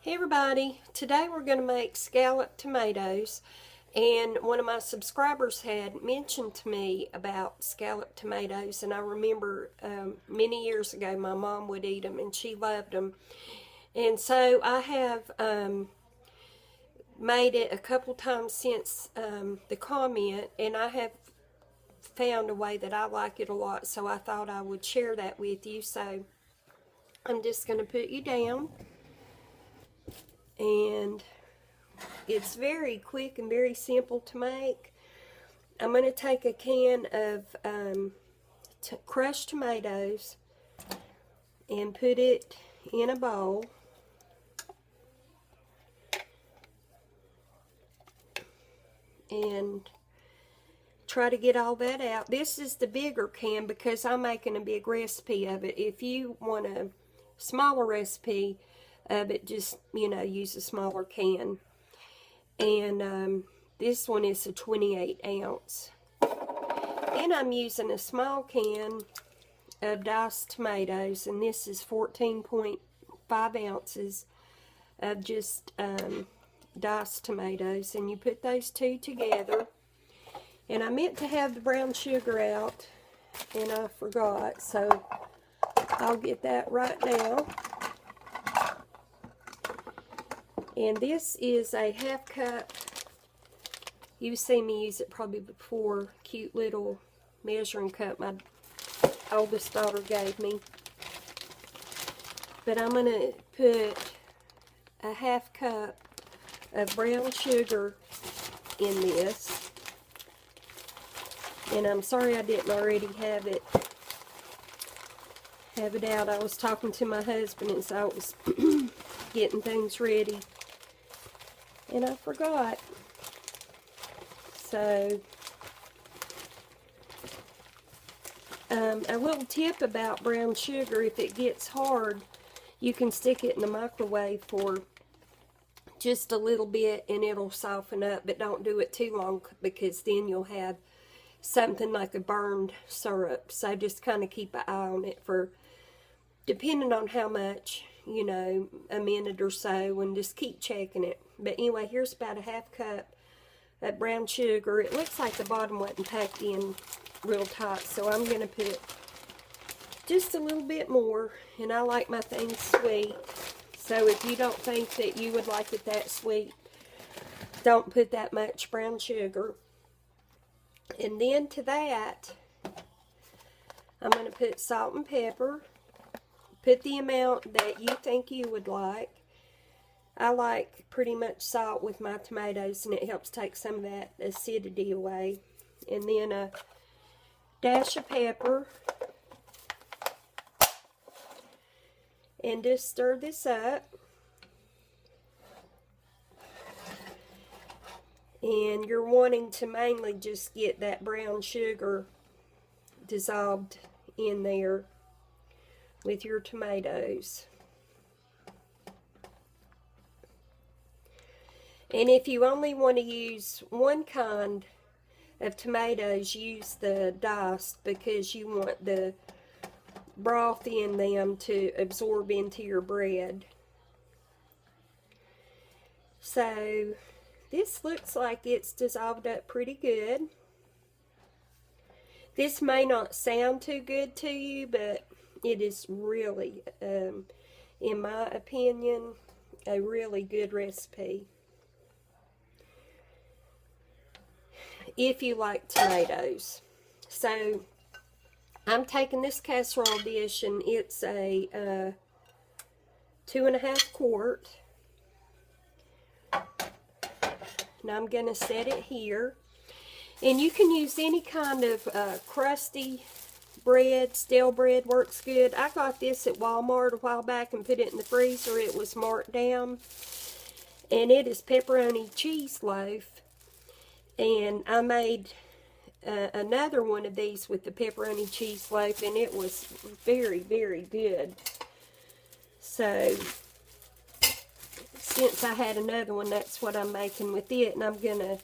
Hey everybody, today we're going to make scalloped tomatoes, and one of my subscribers had mentioned to me about scalloped tomatoes, and I remember many years ago my mom would eat them and she loved them, and so I have made it a couple times since the comment, and I have found a way that I like it a lot, so I thought I would share that with you. So I'm just going to put you down. And it's very quick and very simple to make. I'm going to take a can of crushed tomatoes and put it in a bowl. And try to get all that out. This is the bigger can because I'm making a big recipe of it. If you want a smaller recipe of it, just, use a smaller can. And this one is a 28 ounce. Then I'm using a small can of diced tomatoes, and this is 14.5 ounces of just diced tomatoes. And you put those two together. And I meant to have the brown sugar out, and I forgot, so I'll get that right now. And this is a half cup. You've seen me use it probably before. Cute little measuring cup my oldest daughter gave me. But I'm going to put a half cup of brown sugar in this. And I'm sorry I didn't already have it out. I was talking to my husband as I was getting things ready. And I forgot. So, a little tip about brown sugar: if it gets hard, you can stick it in the microwave for just a little bit and it'll soften up, but don't do it too long because then you'll have something like a burned syrup. So just kind of keep an eye on it for, depending on how much, a minute or so, and just keep checking it. But anyway, here's about a half cup of brown sugar. It looks like the bottom wasn't packed in real tight, so I'm going to put just a little bit more. And I like my things sweet, so if you don't think that you would like it that sweet, don't put that much brown sugar. And then to that, I'm going to put salt and pepper. Put the amount that you think you would like. I like pretty much salt with my tomatoes, and it helps take some of that acidity away. And then a dash of pepper. And just stir this up. And you're wanting to mainly just get that brown sugar dissolved in there with your tomatoes. And if you only want to use one kind of tomatoes, use the diced, because you want the broth in them to absorb into your bread. So this looks like it's dissolved up pretty good. This may not sound too good to you, but it is really, in my opinion, a really good recipe if you like tomatoes. So I'm taking this casserole dish, and it's a 2.5 quart. And I'm going to set it here. And you can use any kind of crusty bread. Stale bread works good. I got this at Walmart a while back and put it in the freezer. It was marked down. And it is pepperoni cheese loaf. And I made another one of these with the pepperoni cheese loaf, and it was very, very good. So since I had another one, that's what I'm making with it. And I'm going to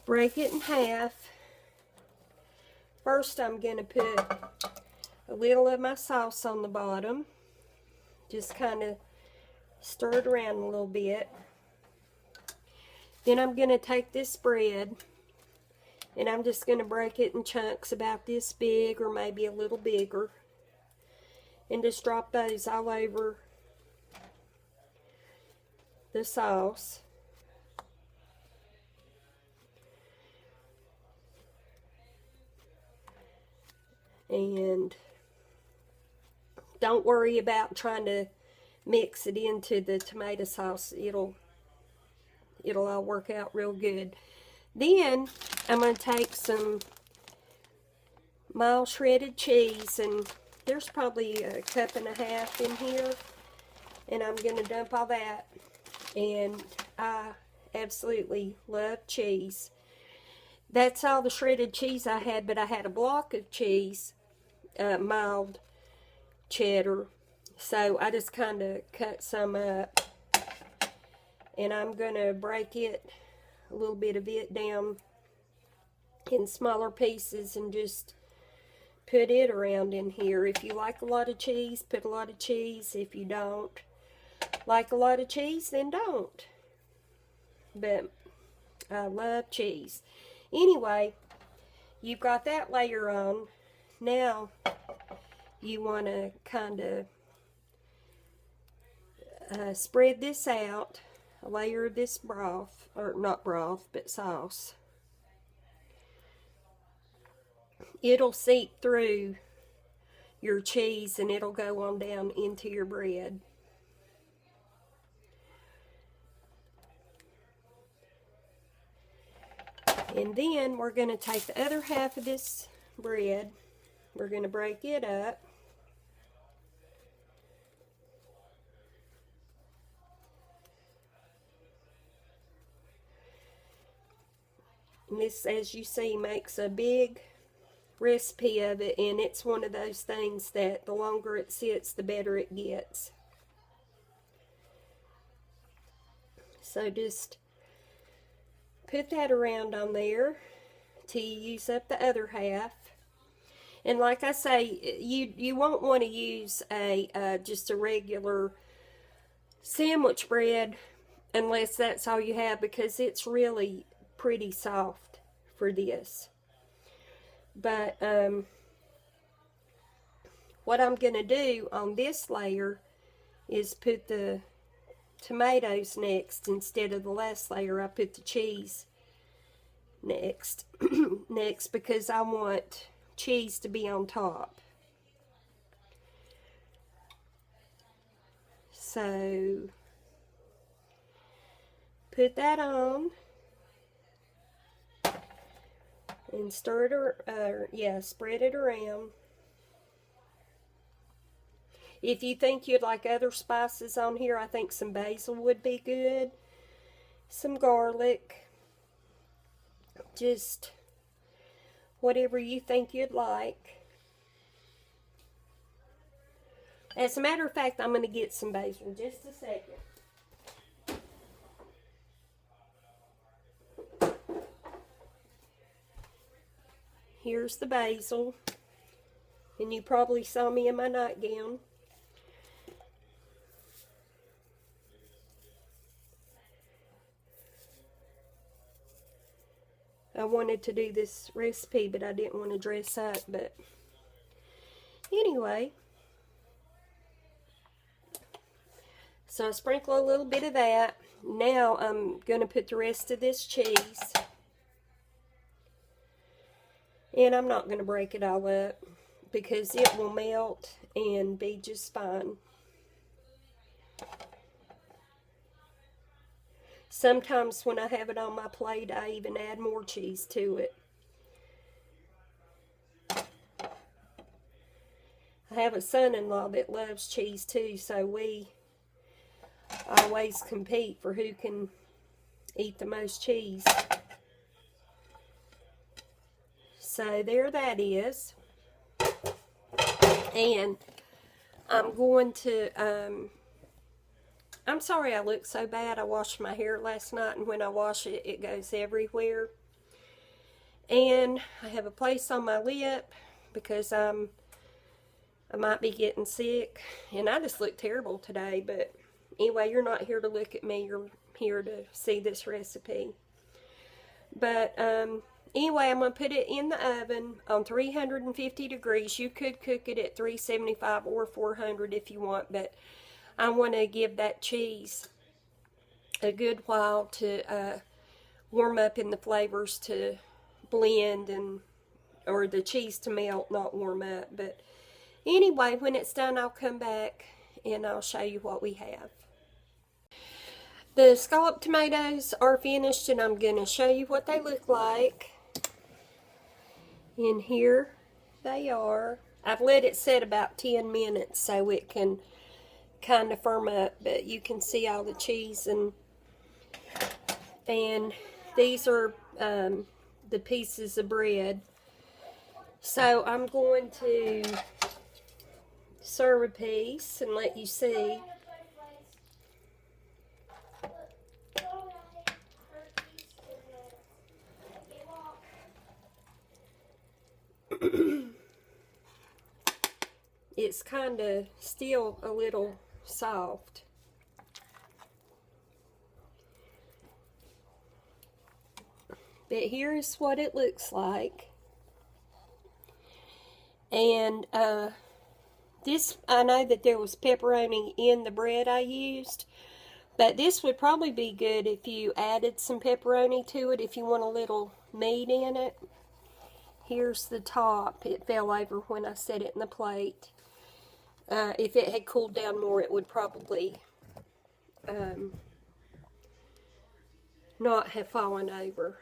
break it in half. First, I'm going to put a little of my sauce on the bottom. Just kind of Stir it around a little bit. Then I'm going to take this bread and I'm just going to break it in chunks about this big or maybe a little bigger. And just drop those all over the sauce. And don't worry about trying to mix it into the tomato sauce. It'll all work out real good. Then I'm going to take some mild shredded cheese, and there's probably a cup and a half in here, and I'm going to dump all that. And I absolutely love cheese. That's all the shredded cheese I had, but I had a block of cheese, mild cheddar. So I just kind of cut some up, and I'm going to break it, a little bit of it down in smaller pieces and just put it around in here. If you like a lot of cheese, put a lot of cheese. If you don't like a lot of cheese, then don't. But I love cheese. Anyway, you've got that layer on. Now you want to kind of spread this out, a layer of this broth, or not broth, but sauce. It'll seep through your cheese and it'll go on down into your bread. And then we're going to take the other half of this bread, we're going to break it up. And this, as you see, makes a big recipe of it, and it's one of those things that the longer it sits, the better it gets. So just put that around on there till you use up the other half. And like I say, you won't want to use a just a regular sandwich bread unless that's all you have, because it's really pretty soft for this. But what I'm going to do on this layer is put the tomatoes next. Instead of the last layer, I put the cheese next. Next, because I want cheese to be on top. So put that on. And stir it, spread it around. If you think you'd like other spices on here, I think some basil would be good. Some garlic. Just whatever you think you'd like. As a matter of fact, I'm going to get some basil. Just a second. Here's the basil, and you probably saw me in my nightgown. I wanted to do this recipe, but I didn't want to dress up. But anyway, so I sprinkle a little bit of that. Now I'm going to put the rest of this cheese. And I'm not going to break it all up because it will melt and be just fine. Sometimes when I have it on my plate, I even add more cheese to it. I have a son-in-law that loves cheese too, so we always compete for who can eat the most cheese. So there that is. And I'm going to, I'm sorry I look so bad. I washed my hair last night, and when I wash it, it goes everywhere. And I have a place on my lip because I might be getting sick. And I just look terrible today, but Anyway, you're not here to look at me. You're here to see this recipe. But anyway, I'm going to put it in the oven on 350 degrees. You could cook it at 375 or 400 if you want, but I want to give that cheese a good while to warm up and the flavors to blend, and or the cheese to melt, not warm up. But anyway, when it's done, I'll come back and I'll show you what we have. The scalloped tomatoes are finished, and I'm going to show you what they look like. And here they are. I've let it set about 10 minutes so it can kind of firm up, but you can see all the cheese, and these are the pieces of bread. So I'm going to serve a piece and let you see. It's kind of still a little soft. But here's what it looks like. And this, I know that there was pepperoni in the bread I used, but this would probably be good if you added some pepperoni to it, if you want a little meat in it. Here's the top. It fell over when I set it in the plate. If it had cooled down more, it would probably not have fallen over.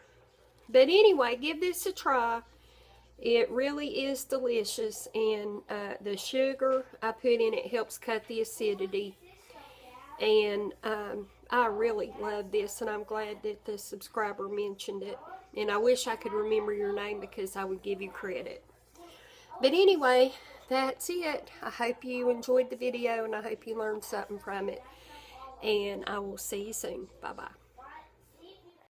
But anyway, give this a try. It really is delicious, and the sugar I put in it helps cut the acidity. And I really love this, and I'm glad that the subscriber mentioned it. And I wish I could remember your name, because I would give you credit. But anyway, that's it. I hope you enjoyed the video, and I hope you learned something from it. And I will see you soon. Bye-bye.